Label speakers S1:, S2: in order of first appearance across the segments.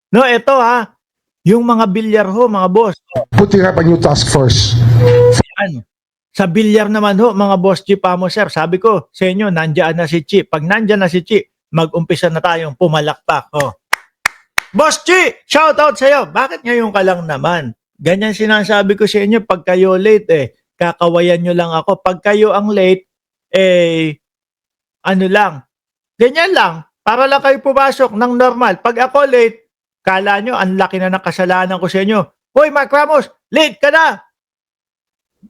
S1: No, ito ha, yung mga bilyar ho, mga boss.
S2: Putting up a new task force.
S1: Yan. Sa bilyar naman ho, mga boss Chi Pamo sir, sabi ko sa inyo, nandiyan na si Chi. Pag nandiyan na si Chi, mag-umpisa na tayong pumalakpak. Oh. Boss Chi, shout out sa'yo. Bakit ngayon ka lang naman? Ganyan sinasabi ko sa inyo, pag kayo late kakawayan nyo lang ako. Pag kayo ang late, ano lang, ganyan lang. Para lang kayo pumasok ng normal. Pag ako late, kala nyo, ang laki na ng kasalanan ko sa inyo. Hoy, Mark Ramos, late ka na!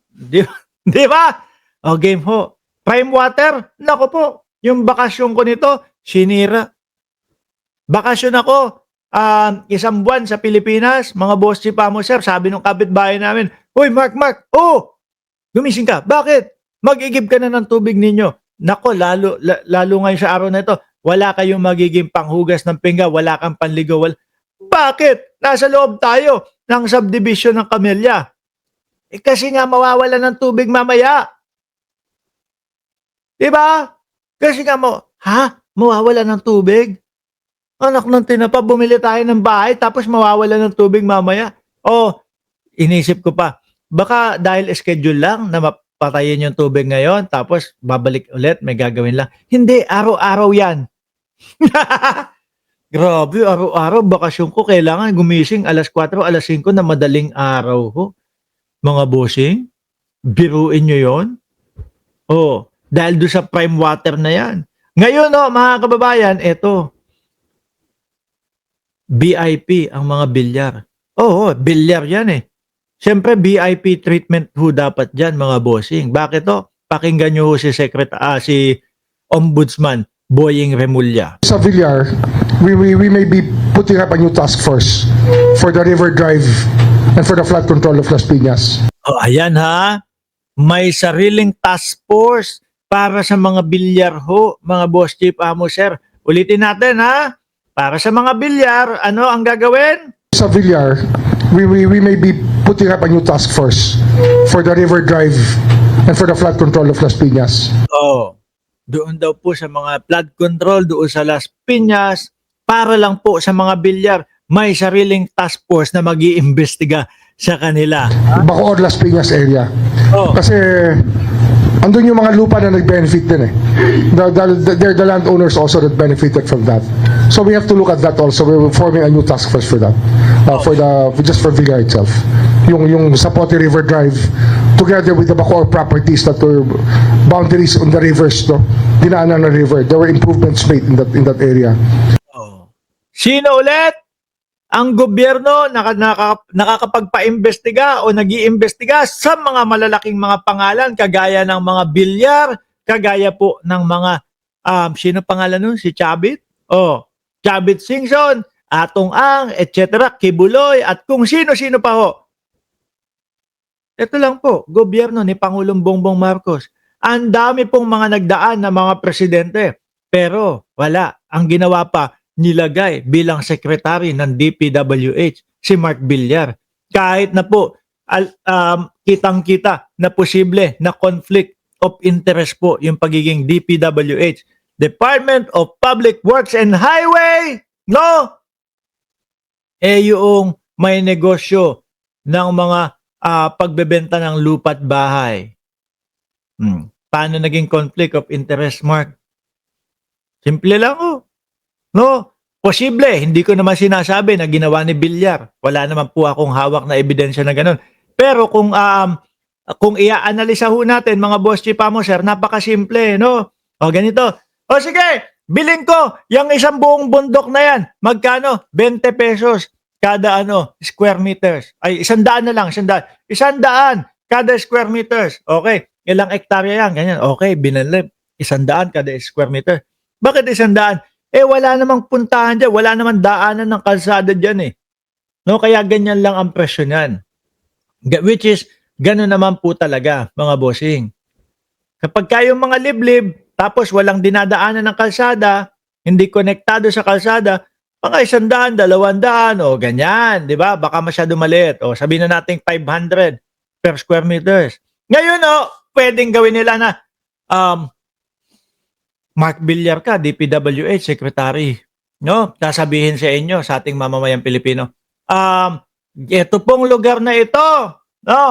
S1: Di, di ba? O, game ho. Prime water, nako po. Yung bakasyon ko nito, sinira. Bakasyon ako, isang buwan sa Pilipinas, mga boss si Pamo sir, sabi ng kapitbahay namin, Hoy, Mark, gumising ka. Bakit? Mag-igib ka na ng tubig ninyo. Nako, lalo ngayon sa araw na ito, wala kayong magiging panghugas ng pinggan, wala kang panligo. Bakit? Nasa loob tayo ng subdivision ng Camellia. Kasi nga mawawala ng tubig mamaya. Diba? Kasi nga mawawala ng tubig? Anak ng tinapa, bumili tayo ng bahay tapos mawawala ng tubig mamaya. Inisip ko pa, baka dahil schedule lang na patayin yung tubig ngayon, tapos babalik ulit, may gagawin lang. Hindi, araw-araw yan. Grabe, araw-araw, bakasyon ko, kailangan gumising alas 4, alas 5 na madaling araw ho. Mga bossing, biruin nyo yon. Dahil doon sa prime water na yan. Ngayon, mga kababayan, eto, VIP ang mga bilyar. Bilyar yan Siyempre, VIP treatment ho dapat dyan, mga bossing. Bakit to? Pakinggan nyo ho si Ombudsman Boying Remulla.
S2: Sa Villar, we may be putting up a new task force for the river drive and for the flood control of Las Piñas.
S1: Ayan ha. May sariling task force para sa mga bilyar ho, mga boss Chief Amo sir. Ulitin natin ha. Para sa mga bilyar, ano ang gagawin?
S2: Sa Villar, we may be putting up a new task force for the river drive and for the flood control of Las Piñas.
S1: Doon daw po sa mga flood control, doon sa Las Piñas, para lang po sa mga bilyar, may sariling task force na mag-iimbestiga sa kanila.
S2: Bacoor, Las Piñas area. Kasi andun yung mga lupa na nag-benefit din They're the landowners also that benefited from that. So we have to look at that also. We're forming a new task force for that. Just for Villar itself. Yung Zapote River Drive, together with the Bacoor properties that were boundaries on the rivers, dinaanan ng river. There were improvements made in that area.
S1: Sino ulit? Ang gobyerno nakakapagpa-imbestiga o nag-iimbestiga sa mga malalaking mga pangalan kagaya ng mga bilyar, kagaya po ng mga sino pangalan nun? Si Chabit? Chabit Singson, Atong Ang, etc., Kibuloy, at kung sino-sino pa ho. Ito lang po, gobyerno ni Pangulong Bongbong Marcos. Ang dami pong mga nagdaan na mga presidente. Pero wala. Ang ginawa pa, nilagay bilang sekretary ng DPWH si Mark Villar. Kahit na po kitang-kita na posible na conflict of interest po yung pagiging DPWH, Department of Public Works and Highway, yung may negosyo ng mga pagbebenta ng lupa at bahay. Paano naging conflict of interest, Mark? Simple lang Posible, hindi ko naman sinasabi na ginawa ni Villar. Wala naman po akong hawak na ebidensya na ganun. Pero kung i-analisa ho natin, mga boss Chief Amo sir, napakasimple, ganito. Sige, bilhin ko yung isang buong bundok na yan. Magkano? 20 pesos kada square meters. Ay, 100 na lang, 100. 100 kada square meters. Okay, ilang hektarya yan? Ganyan. Okay, binalib. 100 kada square meter. Bakit 100? Wala namang puntahan dyan. Wala namang daanan ng kalsada dyan Kaya ganyan lang ang presyo niyan. Which is, gano'n naman po talaga, mga bossing. Kapag kayong mga liblib, tapos walang dinadaanan ng kalsada, hindi konektado sa kalsada, mga 100, 200, ganyan, di ba? Baka masyado maliit. Sabihin na natin 500 per square meters. Ngayon, pwedeng gawin nila na, Mark Villar ka, DPWH, Secretary no, sasabihin sa inyo, sa ating mamamayang Pilipino, ito pong lugar na ito, no,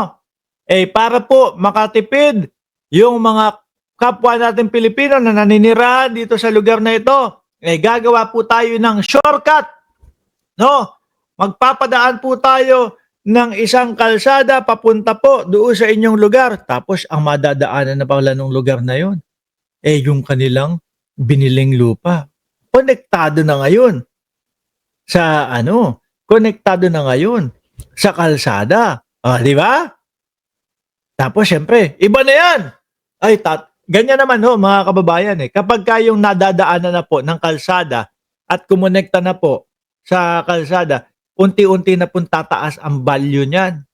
S1: para po makatipid yung mga kapwa natin Pilipino na naninirahan dito sa lugar na ito, gagawa po tayo ng shortcut, no, magpapadaan po tayo ng isang kalsada papunta po doon sa inyong lugar. Tapos ang madadaanan na pala ng lugar na yon, yung kanilang biniling lupa. Konektado na ngayon sa konektado na ngayon sa kalsada. Di ba? Tapos syempre, iba na yan. Ganyan naman mga kababayan Kapag kayong nadadaanan na po ng kalsada at kumonekta na po sa kalsada, unti-unti na pong tataas ang value niyan.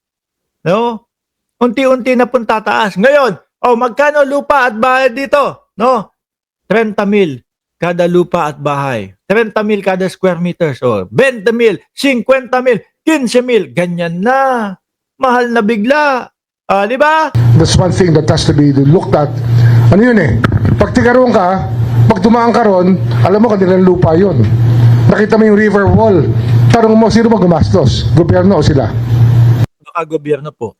S1: No? Unti-unti na pong tataas. Ngayon, magkano lupa at bahay dito? No? 30,000 kada lupa at bahay. 30,000 kada square meters. 20,000, 50,000, 15,000. Ganyan na. Mahal na bigla. Di ba?
S2: That's one thing that has to be looked at. Ano yun pag tigaroon ka, pag dumaan ka ron, alam mo kanilang lupa yun. Nakita mo yung river wall. Tarong mo, sino ba gumastos? Gobyerno o sila?
S1: Baka gobyerno po.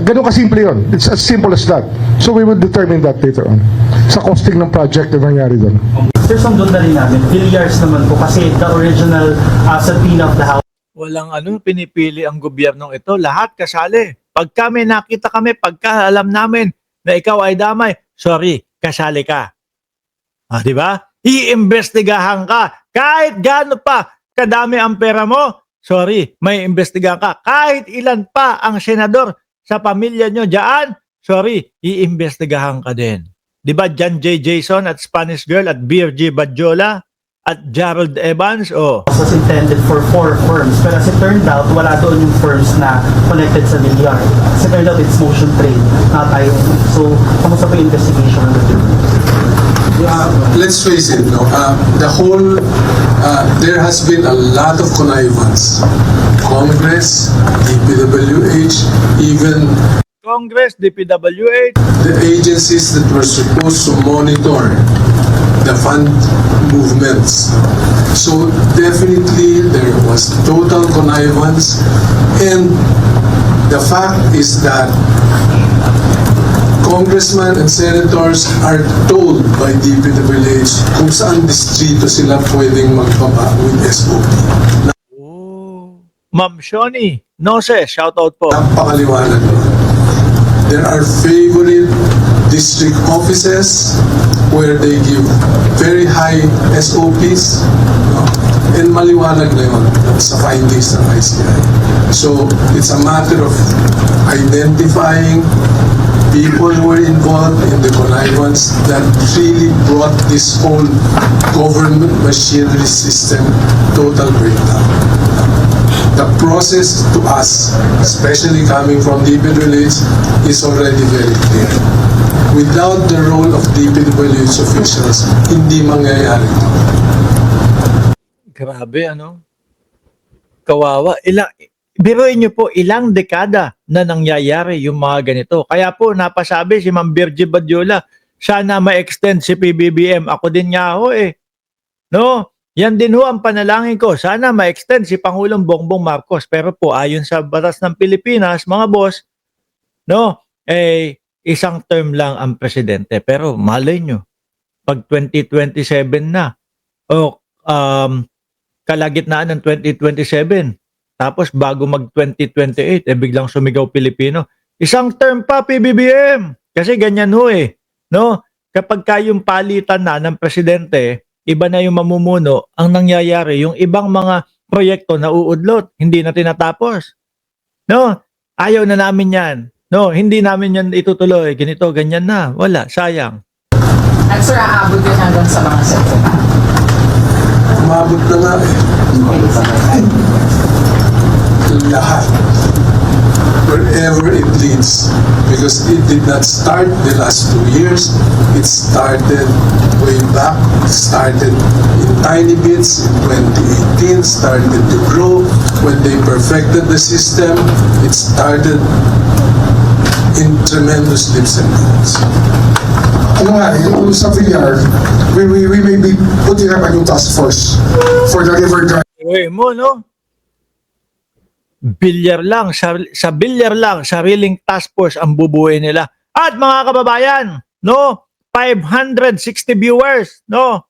S2: Ganun kasimple yun. It's as simple as that. So we will determine that later on. Sa costing ng project na nangyari doon.
S3: Sir, sundon na rin namin. Billiards naman po kasi the original subpoena of the House.
S1: Walang pinipili ang gobyernong ito. Lahat kasali. Pagka may nakita kami, pagka alam namin na ikaw ay damay, sorry, kasali ka. Di ba? Iimbestigahan ka. Kahit gaano pa kadami ang pera mo, sorry, may imbestigahan ka. Kahit ilan pa ang senador sa pamilya nyo dyan, sorry, iimbestigahan ka din. Di ba John J. Jason at Spanish Girl at Beer G. Badjola at Gerald Evans?
S3: Was intended for 4 firms. Pero as it turned out, wala doon yung firms na connected sa Villar. As it turned out, it's motion trade, not tayo. So, kamusta po yung investigation?
S4: Let's face it, there has been a lot of connivance. Congress, DPWH, even
S1: Congress, DPWH,
S4: the agencies that were supposed to monitor the fund movements. So definitely there was total connivance, and the fact is that congressmen and senators are told by DPWH kung saan distrito sila pwedeng magbaba with SOP.
S1: Ma'am Shoni, shout out po.
S4: Napakaliwanag nun. There are favorite district offices where they give very high SOPs, and maliwanag na yun sa findings ng ICI. So it's a matter of identifying people who were involved in the connivance that really brought this whole government machinery system total breakdown. The process to us, especially coming from DPWH, is already very clear. Without the role of DPWH officials, hindi mangyayari ito.
S1: Grabe, Kawawa. Biruin nyo po, ilang dekada na nangyayari yung mga ganito. Kaya po, napasabi si Ma'am Virgie Badjola, sana ma-extend si PBBM. Ako din nga No? Yan din ang panalangin ko. Sana ma-extend si Pangulong Bongbong Marcos. Pero po, ayon sa batas ng Pilipinas, mga boss, isang term lang ang presidente. Pero malay nyo, pag 2027 na, kalagitnaan ng 2027, tapos bago mag-2028, biglang sumigaw Pilipino. Isang term pa, PBBM. Kasi ganyan no? Kapag kayong palitan na ng presidente, iba na yung mamumuno, ang nangyayari, yung ibang mga proyekto na uudlot, hindi na tinatapos. No? Ayaw na namin yan. No, hindi namin yan itutuloy. Ganito, ganyan na. Wala, sayang.
S5: At sir, aabot yun hanggang sa mga sekretary.
S4: Umabot na nga lahat. Wherever it leads. Because it did not start the last 2 years. It started way back. It started in tiny bits in 2018. Started to grow. When they perfected the system, it started in tremendous leaps and bounds.
S2: Ano nga, yung sa Villar, we may be putting up a new task force for the river dry.
S1: Uy mo, no? Bilyar lang, sa bilyar lang, sariling task force ang bubuhay nila. At mga kababayan, no? 560 viewers, no?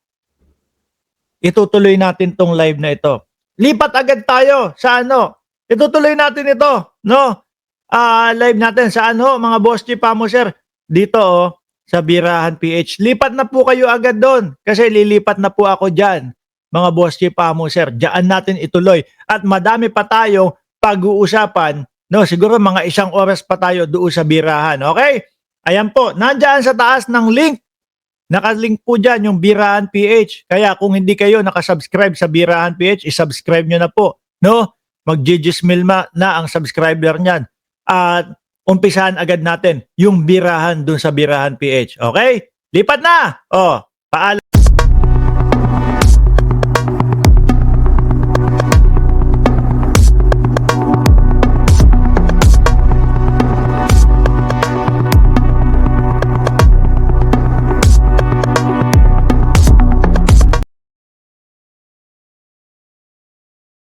S1: Itutuloy natin tong live na ito. Lipat agad tayo sa ano? Itutuloy natin ito, no? Live natin sa ano, mga boss chief sir. Dito, oh, sa Birahan PH. Lipat na po kayo agad doon kasi lilipat na po ako dyan. Mga boss chief sir, diyan natin ituloy. At madami pa tayong pag-uusapan, no? Siguro mga 1 oras pa tayo doon sa Birahan, okay? Ayan po, nandiyan sa taas ng link. Nakalink po dyan yung Birahan PH. Kaya kung hindi kayo nakasubscribe sa Birahan PH, isubscribe nyo na po, no? Mag-GGSMIL na ang subscriber niyan. At umpisahan agad natin yung Birahan dun sa Birahan PH. Okay? Lipat na! Oh, paalam.